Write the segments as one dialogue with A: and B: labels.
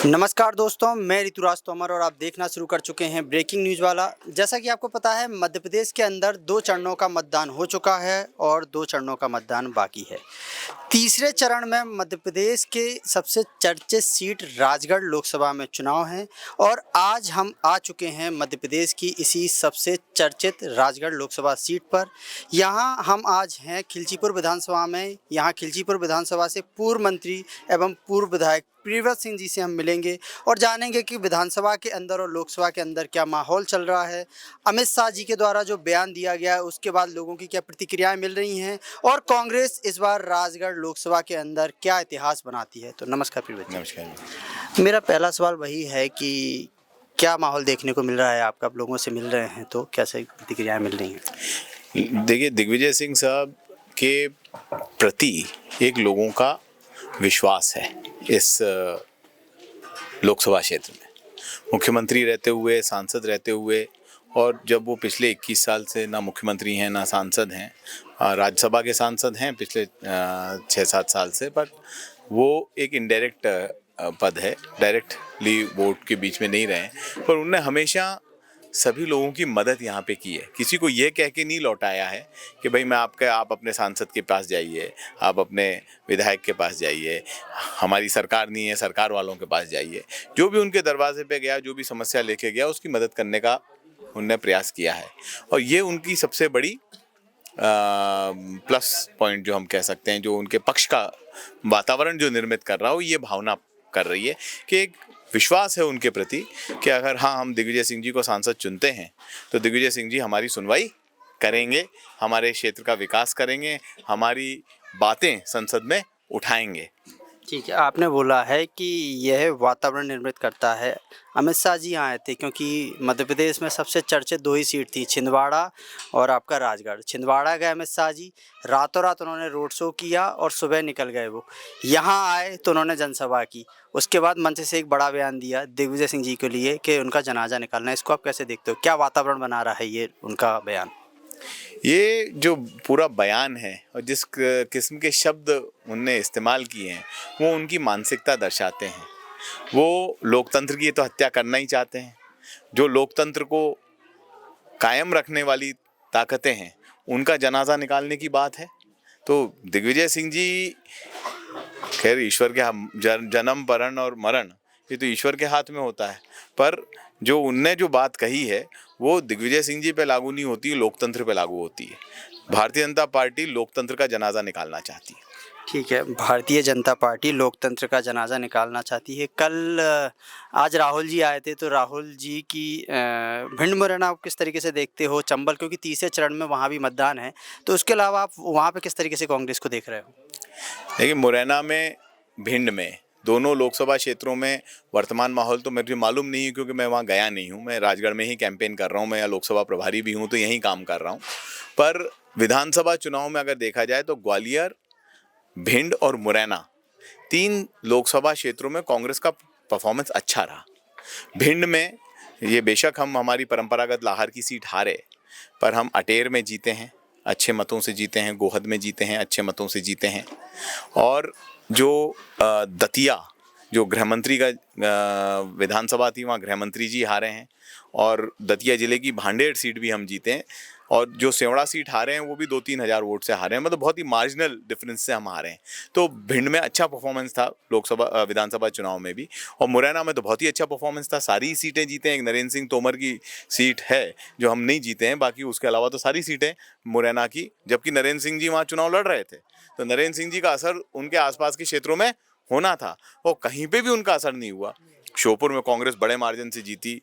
A: नमस्कार दोस्तों, मैं ऋतुराज तोमर और आप देखना शुरू कर चुके हैं ब्रेकिंग न्यूज़ वाला। जैसा कि आपको पता है, मध्य प्रदेश के अंदर 2 चरणों का मतदान हो चुका है और 2 चरणों का मतदान बाकी है। तीसरे चरण में मध्य प्रदेश के सबसे चर्चित सीट राजगढ़ लोकसभा में चुनाव है और आज हम आ चुके हैं मध्य प्रदेश की इसी सबसे चर्चित राजगढ़ लोकसभा सीट पर। यहाँ हम आज हैं खिलचीपुर विधानसभा में। यहाँ खिलचीपुर विधानसभा से पूर्व मंत्री एवं पूर्व विधायक प्रियव्रत सिंह जी से हम मिलेंगे और जानेंगे कि विधानसभा के अंदर और लोकसभा के अंदर क्या माहौल चल रहा है। अमित शाह जी के द्वारा जो बयान दिया गया है उसके बाद लोगों की क्या प्रतिक्रियाएं मिल रही हैं और कांग्रेस इस बार राजगढ़ लोकसभा के अंदर क्या इतिहास बनाती है। तो नमस्कार प्रियव्रत जी।
B: नमस्कार।
A: मेरा पहला सवाल वही है कि क्या माहौल देखने को मिल रहा है आपका, आप लोगों से मिल रहे हैं तो कैसे प्रतिक्रियाएं मिल रही हैं?
B: देखिए, दिग्विजय सिंह साहब के प्रति एक लोगों का विश्वास है इस लोकसभा क्षेत्र में। मुख्यमंत्री रहते हुए, सांसद रहते हुए, और जब वो पिछले 21 साल से ना मुख्यमंत्री हैं ना सांसद हैं, राज्यसभा के सांसद हैं पिछले 6-7 साल से, पर वो एक इनडायरेक्ट पद है, डायरेक्टली वोट के बीच में नहीं रहे, पर उनने हमेशा सभी लोगों की मदद यहाँ पे की है। किसी को ये कह के नहीं लौटाया है कि भाई आप अपने सांसद के पास जाइए, आप अपने विधायक के पास जाइए, हमारी सरकार नहीं है, सरकार वालों के पास जाइए। जो भी उनके दरवाजे पे गया, जो भी समस्या लेके गया, उसकी मदद करने का उनने प्रयास किया है। और ये उनकी सबसे बड़ी प्लस पॉइंट जो हम कह सकते हैं, जो उनके पक्ष का वातावरण जो निर्मित कर रहा हो, ये भावना कर रही है कि एक विश्वास है उनके प्रति कि अगर हम दिग्विजय सिंह जी को सांसद चुनते हैं तो दिग्विजय सिंह जी हमारी सुनवाई करेंगे, हमारे क्षेत्र का विकास करेंगे, हमारी बातें संसद में उठाएंगे।
A: ठीक है, आपने बोला है कि यह वातावरण निर्मित करता है। अमित शाह जी आए थे क्योंकि मध्य प्रदेश में सबसे चर्चित 2 ही सीट थी, छिंदवाड़ा और आपका राजगढ़। छिंदवाड़ा गए अमित शाह जी, रातों रात उन्होंने रोड शो किया और सुबह निकल गए। वो यहाँ आए तो उन्होंने जनसभा की, उसके बाद मंच से एक बड़ा बयान दिया दिग्विजय सिंह जी के लिए कि उनका जनाजा निकालना है। इसको आप कैसे देखते हो, क्या वातावरण बना रहा है ये उनका बयान?
B: ये जो पूरा बयान है और जिस किस्म के शब्द उनने इस्तेमाल किए हैं, वो उनकी मानसिकता दर्शाते हैं। वो लोकतंत्र की तो हत्या करना ही चाहते हैं। जो लोकतंत्र को कायम रखने वाली ताकतें हैं, उनका जनाजा निकालने की बात है। तो दिग्विजय सिंह जी, खैर ईश्वर के जन्म, मरण और मरण ये तो ईश्वर के हाथ में होता है, पर जो उनने जो बात कही है वो दिग्विजय सिंह जी पे लागू नहीं होती, लोकतंत्र पे लागू होती है। भारतीय जनता पार्टी लोकतंत्र का जनाजा निकालना चाहती है।
A: ठीक है, भारतीय जनता पार्टी लोकतंत्र का जनाजा निकालना चाहती है। आज राहुल जी आए थे, तो राहुल जी की भिंड मुरैना आप किस तरीके से देखते हो? चंबल, क्योंकि तीसरे चरण में वहाँ भी मतदान है, तो उसके अलावा आप वहाँ पे किस तरीके से कांग्रेस को देख रहे हो?
B: देखिए, मुरैना में, भिंड में, दोनों लोकसभा क्षेत्रों में वर्तमान माहौल तो मुझे मालूम नहीं है क्योंकि मैं वहाँ गया नहीं हूँ। मैं राजगढ़ में ही कैंपेन कर रहा हूँ, मैं यहाँ लोकसभा प्रभारी भी हूँ, तो यहीं काम कर रहा हूँ। पर विधानसभा चुनाव में अगर देखा जाए तो ग्वालियर, भिंड और मुरैना, 3 लोकसभा क्षेत्रों में कांग्रेस का परफॉर्मेंस अच्छा रहा। भिंड में ये बेशक हम हमारी परंपरागत लाहौर की सीट हारे, पर हम अटेर में जीते हैं, अच्छे मतों से जीते हैं, गोहद में जीते हैं, अच्छे मतों से जीते हैं। और जो दतिया, जो गृहमंत्री का विधानसभा थी, वहाँ गृहमंत्री जी हारे हैं, और दतिया जिले की भांडेर सीट भी हम जीते हैं। और जो सेवड़ा सीट हारे हैं वो भी 2-3 हज़ार वोट से हारे हैं, मतलब बहुत ही मार्जिनल डिफरेंस से हम हारे हैं। तो भिंड में अच्छा परफॉर्मेंस था लोकसभा विधानसभा चुनाव में भी, और मुरैना में तो बहुत ही अच्छा परफॉर्मेंस था। सारी सीटें जीते हैं। एक नरेंद्र सिंह तोमर की सीट है जो हम नहीं जीते हैं, बाकी उसके अलावा तो सारी सीटें मुरैना की, जबकि नरेंद्र सिंह जी वहाँ चुनाव लड़ रहे थे, तो नरेंद्र सिंह जी का असर उनके आसपास के क्षेत्रों में होना था, और कहीं पे भी उनका असर नहीं हुआ। श्योपुर में कांग्रेस बड़े मार्जिन से जीती,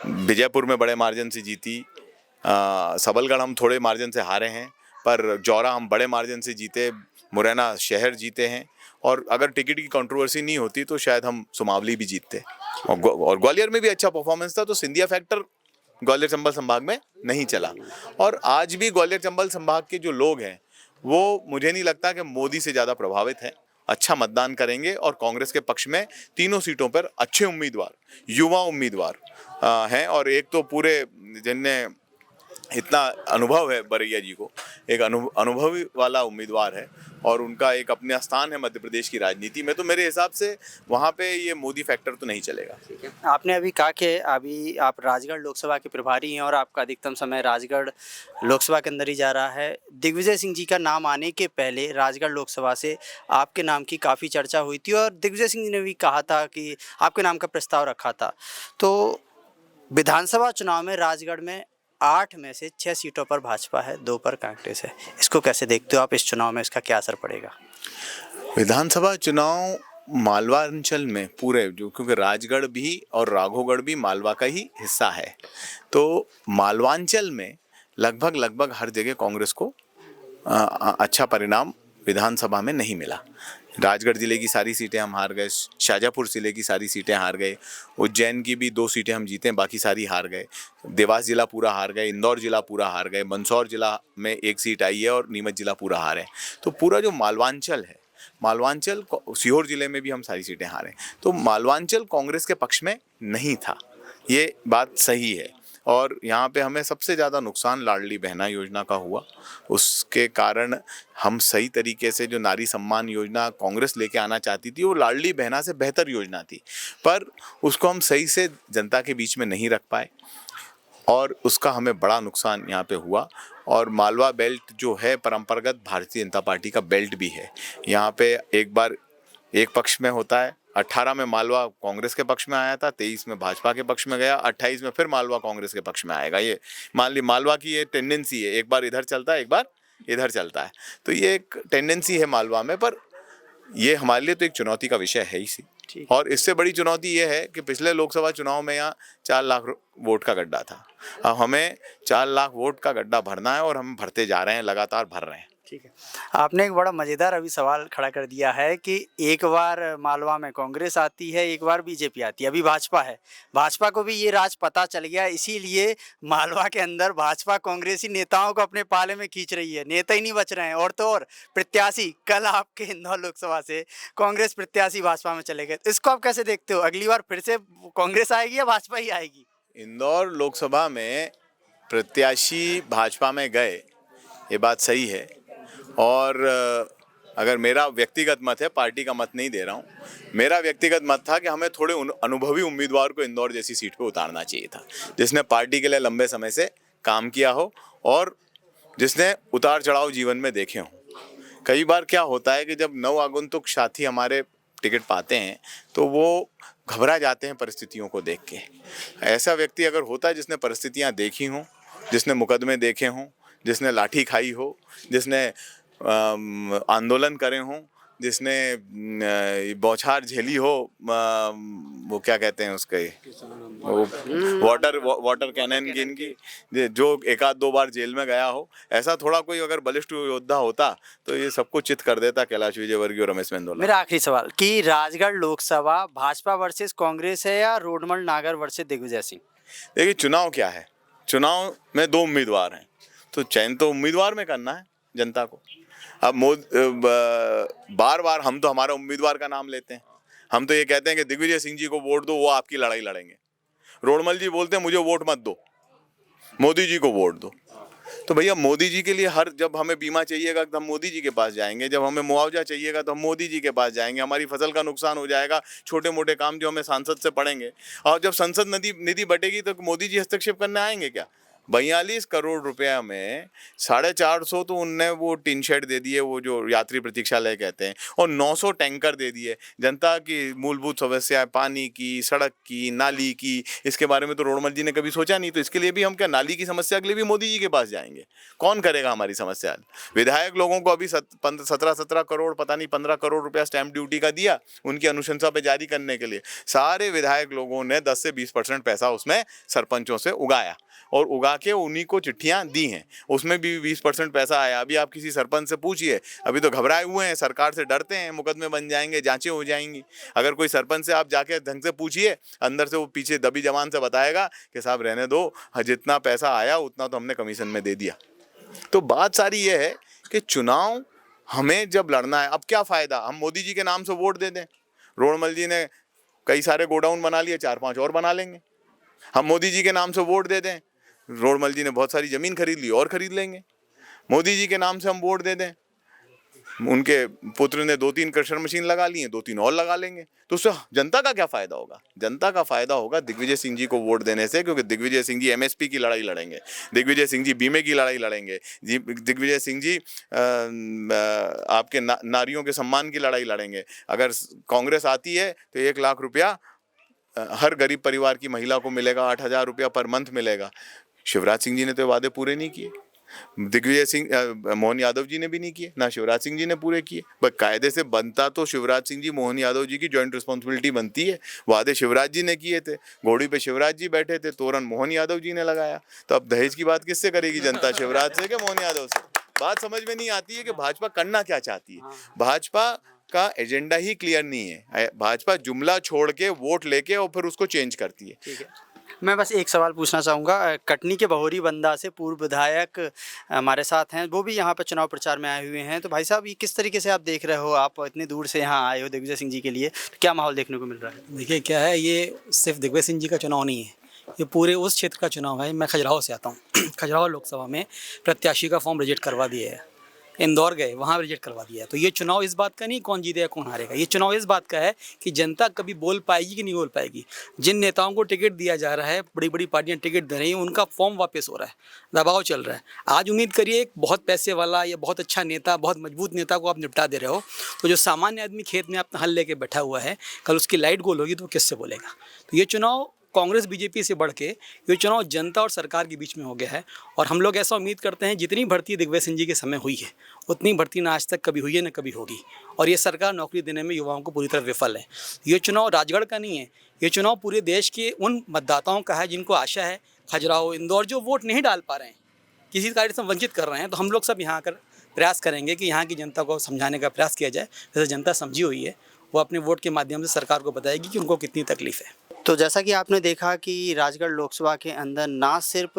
B: विजयपुर में बड़े मार्जिन से जीती, सबलगढ़ हम थोड़े मार्जिन से हारे हैं, पर जौरा हम बड़े मार्जिन से जीते, मुरैना शहर जीते हैं, और अगर टिकट की कंट्रोवर्सी नहीं होती तो शायद हम सुमावली भी जीतते। और ग्वालियर में भी अच्छा परफॉर्मेंस था, तो सिंधिया फैक्टर ग्वालियर चंबल संभाग में नहीं चला। और आज भी ग्वालियर चंबल संभाग के जो लोग हैं वो, मुझे नहीं लगता कि मोदी से ज़्यादा प्रभावित है। अच्छा मतदान करेंगे और कांग्रेस के पक्ष में तीनों सीटों पर अच्छे उम्मीदवार, युवा उम्मीदवार हैं। और एक तो पूरे जिनने इतना अनुभव है, बरैया जी को एक अनुभवी वाला उम्मीदवार है, और उनका एक अपना स्थान है मध्य प्रदेश की राजनीति में, तो मेरे हिसाब से वहाँ पे ये मोदी फैक्टर तो नहीं चलेगा।
A: आपने अभी कहा कि अभी आप राजगढ़ लोकसभा के प्रभारी हैं और आपका अधिकतम समय राजगढ़ लोकसभा के अंदर ही जा रहा है। दिग्विजय सिंह जी का नाम आने के पहले राजगढ़ लोकसभा से आपके नाम की काफ़ी चर्चा हुई थी और दिग्विजय सिंह जी ने भी कहा था कि आपके नाम का प्रस्ताव रखा था। तो विधानसभा चुनाव में राजगढ़ में 8 में से 6 सीटों पर भाजपा है, 2 पर कांग्रेस है। इसको कैसे देखते हो आप? इस चुनाव में इसका क्या असर पड़ेगा?
B: विधानसभा चुनाव मालवा अंचल में पूरे जो, क्योंकि राजगढ़ भी और राघोगढ़ भी मालवा का ही हिस्सा है, तो मालवांचल में लगभग हर जगह कांग्रेस को अच्छा परिणाम विधानसभा में नहीं मिला। राजगढ़ जिले की सारी सीटें हम हार गए, शाजापुर जिले की सारी सीटें हार गए, उज्जैन की भी 2 सीटें हम जीते, बाकी सारी हार गए, देवास जिला पूरा हार गए, इंदौर जिला पूरा हार गए, मंदसौर जिला में 1 सीट आई है और नीमच जिला पूरा हारे। तो पूरा जो मालवांचल है, मालवांचल सीहोर जिले में भी हम सारी सीटें हारे, तो मालवांचल कांग्रेस के पक्ष में नहीं था, ये बात सही है। और यहाँ पे हमें सबसे ज़्यादा नुकसान लाडली बहना योजना का हुआ। उसके कारण हम सही तरीके से जो नारी सम्मान योजना कांग्रेस लेके आना चाहती थी, वो लाडली बहना से बेहतर योजना थी, पर उसको हम सही से जनता के बीच में नहीं रख पाए और उसका हमें बड़ा नुकसान यहाँ पे हुआ। और मालवा बेल्ट जो है परंपरागत भारतीय जनता पार्टी का बेल्ट भी है। यहाँ पे एक बार एक पक्ष में होता है, 18 में मालवा कांग्रेस के पक्ष में आया था, 23 में भाजपा के पक्ष में गया, 28 में फिर मालवा कांग्रेस के पक्ष में आएगा। ये मान ली मालवा की ये टेंडेंसी है, एक बार इधर चलता है, एक बार इधर चलता है, तो ये एक टेंडेंसी है मालवा में। पर ये हमारे लिए तो एक चुनौती का विषय है ही सी। और इससे बड़ी चुनौती ये है कि पिछले लोकसभा चुनाव में यहाँ 4 लाख वोट का गड्ढा था, अब हमें 4 लाख वोट का गड्ढा भरना है और हम भरते जा रहे हैं, लगातार भर रहे हैं।
A: ठीक है, आपने एक बड़ा मज़ेदार अभी सवाल खड़ा कर दिया है कि एक बार मालवा में कांग्रेस आती है, एक बार बीजेपी आती है, अभी भाजपा है। भाजपा को भी ये राज पता चल गया, इसीलिए मालवा के अंदर भाजपा कांग्रेसी नेताओं को अपने पाले में खींच रही है, नेता ही नहीं बच रहे हैं। और तो और प्रत्याशी कल आपके इंदौर लोकसभा से कांग्रेस प्रत्याशी भाजपा में चले गए, इसको आप कैसे देखते हो? अगली बार फिर से कांग्रेस आएगी या भाजपा ही आएगी?
B: इंदौर लोकसभा में प्रत्याशी भाजपा में गए, ये बात सही है। और अगर मेरा व्यक्तिगत मत है, पार्टी का मत नहीं दे रहा हूँ, मेरा व्यक्तिगत मत था कि हमें थोड़े अनुभवी उम्मीदवार को इंदौर जैसी सीट पे उतारना चाहिए था, जिसने पार्टी के लिए लंबे समय से काम किया हो और जिसने उतार चढ़ाव जीवन में देखे हों। कई बार क्या होता है कि जब नव आगंतुक साथी हमारे टिकट पाते हैं तो वो घबरा जाते हैं परिस्थितियों को देख के। ऐसा व्यक्ति अगर होता है जिसने परिस्थितियाँ देखी हों, जिसने मुकदमे देखे हों, जिसने लाठी खाई हो, जिसने आंदोलन करे हों, जिसने बौछार झेली हो, वो क्या कहते हैं उसके, वाटर कैनन की इनकी, जो 1-2 बार जेल में गया हो, ऐसा थोड़ा कोई अगर बलिष्ठ योद्धा होता तो ये सबको चित कर देता, कैलाश विजयवर्गीय और रमेश मेंदोला।
A: मेरा आखिरी सवाल कि राजगढ़ लोकसभा भाजपा वर्सेस कांग्रेस है या रोडमल नागर वर्सेस दिग्विजय सिंह?
B: देखिए, चुनाव क्या है, चुनाव में 2 उम्मीदवार हैं, तो चयन तो उम्मीदवार में करना है जनता को। अब बार बार हम तो हमारा उम्मीदवार का नाम लेते हैं, हम तो ये कहते हैं कि दिग्विजय सिंह जी को वोट दो, वो आपकी लड़ाई लड़ेंगे। रोडमल जी बोलते हैं मुझे वोट मत दो, मोदी जी को वोट दो। तो भैया मोदी जी के लिए जब हमें बीमा चाहिएगा तो हम मोदी जी के पास जाएंगे, जब हमें मुआवजा चाहिएगा तो हम मोदी जी के पास जाएंगे, हमारी फसल का नुकसान हो जाएगा, छोटे मोटे काम जो हमें सांसद से पड़ेंगे, और जब संसद निधि बटेगी तो मोदी जी हस्तक्षेप करने आएंगे क्या? 42 करोड़ रुपया में 450 तो उनने वो टिन शेड दे दिए, वो जो यात्री प्रतीक्षालय कहते हैं, और 900 टैंकर दे दिए। जनता की मूलभूत समस्या, पानी की, सड़क की, नाली की, इसके बारे में तो रोडमल जी ने कभी सोचा नहीं। तो इसके लिए भी हम क्या, नाली की समस्या के लिए भी मोदी जी के पास जाएंगे? कौन करेगा हमारी समस्या? विधायक लोगों को अभी 17 करोड़, पता नहीं 15 करोड़ रुपया स्टैंप ड्यूटी का दिया उनकी अनुशंसा पे जारी करने के लिए। सारे विधायक लोगों ने 10 से 20% पैसा उसमें सरपंचों से उगाया और उगा के उन्हीं को चिट्ठियां दी हैं, उसमें भी 20% पैसा आया। अभी आप किसी सरपंच से पूछिए, अभी तो घबराए हुए हैं, सरकार से डरते हैं, मुकदमे बन जाएंगे, जांचें हो जाएंगी। अगर कोई सरपंच से आप जाके ढंग से पूछिए, अंदर से वो पीछे दबी जबान से बताएगा कि साहब रहने दो, जितना पैसा आया उतना तो हमने कमीशन में दे दिया। तो बात सारी ये है कि चुनाव हमें जब लड़ना है, अब क्या फ़ायदा हम मोदी जी के नाम से वोट दे दें? रोडमल जी ने कई सारे गोडाउन बना लिए, 4-5 और बना लेंगे। हम मोदी जी के नाम से वोट दे दें, रोडमल जी ने बहुत सारी ज़मीन खरीद ली और खरीद लेंगे। मोदी जी के नाम से हम वोट दे दें, उनके पुत्र ने 2-3 क्रशर मशीन लगा ली है, 2-3 और लगा लेंगे, तो उससे जनता का क्या फायदा होगा? जनता का फायदा होगा दिग्विजय सिंह जी को वोट देने से, क्योंकि दिग्विजय सिंह जी एमएसपी की लड़ाई लड़ेंगे, दिग्विजय सिंह जी बीमे की लड़ाई लड़ेंगे, दिग्विजय सिंह जी आपके नारियों के सम्मान की लड़ाई लड़ेंगे। अगर कांग्रेस आती है तो 1 लाख रुपया हर गरीब परिवार की महिला को मिलेगा, 8,000 रुपया पर मंथ मिलेगा। शिवराज सिंह जी ने तो वादे पूरे नहीं किए, दिग्विजय सिंह मोहन यादव जी ने भी नहीं किए, ना शिवराज सिंह जी ने पूरे किए। बस कायदे से बनता तो शिवराज सिंह जी मोहन यादव जी की जॉइंट रिस्पॉन्सिबिलिटी बनती है। वादे शिवराज जी ने किए थे, घोड़ी पे शिवराज जी बैठे थे, तोरण मोहन यादव जी ने लगाया। तो अब दहेज की बात किससे करेगी जनता, शिवराज से कि मोहन यादव से? बात समझ में नहीं आती है कि भाजपा करना क्या चाहती है। भाजपा का एजेंडा ही क्लियर नहीं है। भाजपा जुमला छोड़ के वोट लेके और फिर उसको चेंज करती है।
A: ठीक है, मैं बस एक सवाल पूछना चाहूँगा। कटनी के बहोरी बंदा से पूर्व विधायक हमारे साथ हैं, वो भी यहाँ पर चुनाव प्रचार में आए हुए हैं। तो भाई साहब, ये किस तरीके से आप देख रहे हो? आप इतनी दूर से यहाँ आए हो दिग्विजय सिंह जी के लिए, तो क्या माहौल देखने को मिल रहा है?
C: देखिए क्या है, ये सिर्फ दिग्विजय सिंह जी का चुनाव नहीं है, ये पूरे उस क्षेत्र का चुनाव है। मैं खजुराहो से आता हूँ। खजुराहो लोकसभा में प्रत्याशी का फॉर्म रिजेक्ट करवा दिया है, इंदौर गए वहाँ रिजेक्ट करवा दिया है। तो ये चुनाव इस बात का नहीं कौन जीतेगा कौन हारेगा, ये चुनाव इस बात का है कि जनता कभी बोल पाएगी कि नहीं बोल पाएगी। जिन नेताओं को टिकट दिया जा रहा है, बड़ी बड़ी पार्टियां टिकट दे रही हैं, उनका फॉर्म वापस हो रहा है, दबाव चल रहा है। आज उम्मीद करिए एक बहुत पैसे वाला या बहुत अच्छा नेता, बहुत मजबूत नेता को आप निपटा दे रहे हो, तो जो सामान्य आदमी खेत में अपना हल लेके बैठा हुआ है, कल उसकी लाइट गोल होगी तो वो किससे बोलेगा? तो ये चुनाव कांग्रेस बीजेपी से बढ़ के ये चुनाव जनता और सरकार के बीच में हो गया है। और हम लोग ऐसा उम्मीद करते हैं जितनी भर्ती दिग्विजय सिंह जी के समय हुई है, उतनी भर्ती ना आज तक कभी हुई है ना कभी होगी। और ये सरकार नौकरी देने में युवाओं को पूरी तरह विफल है। ये चुनाव राजगढ़ का नहीं है, ये चुनाव पूरे देश के उन मतदाताओं का है जिनको आशा है, खजुराहो इंदौर जो वोट नहीं डाल पा रहे हैं, किसी कार्य से वंचित कर रहे हैं। तो हम लोग सब यहाँ आकर प्रयास करेंगे कि यहाँ की जनता को समझाने का प्रयास किया जाए। जैसे जनता समझी हुई है, वो अपने वोट के माध्यम से सरकार को बताएगी कि उनको कितनी तकलीफ है।
A: तो जैसा कि आपने देखा कि राजगढ़ लोकसभा के अंदर ना सिर्फ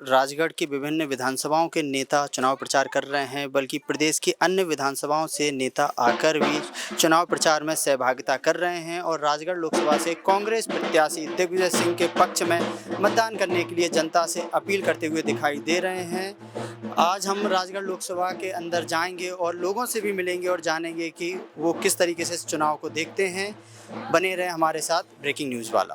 A: राजगढ़ की विभिन्न विधानसभाओं के नेता चुनाव प्रचार कर रहे हैं, बल्कि प्रदेश की अन्य विधानसभाओं से नेता आकर भी चुनाव प्रचार में सहभागिता कर रहे हैं और राजगढ़ लोकसभा से कांग्रेस प्रत्याशी दिग्विजय सिंह के पक्ष में मतदान करने के लिए जनता से अपील करते हुए दिखाई दे रहे हैं। आज हम राजगढ़ लोकसभा के अंदर जाएंगे और लोगों से भी मिलेंगे और जानेंगे कि वो किस तरीके से इस चुनाव को देखते हैं। बने रहे हमारे साथ ब्रेकिंग न्यूज़ वाला।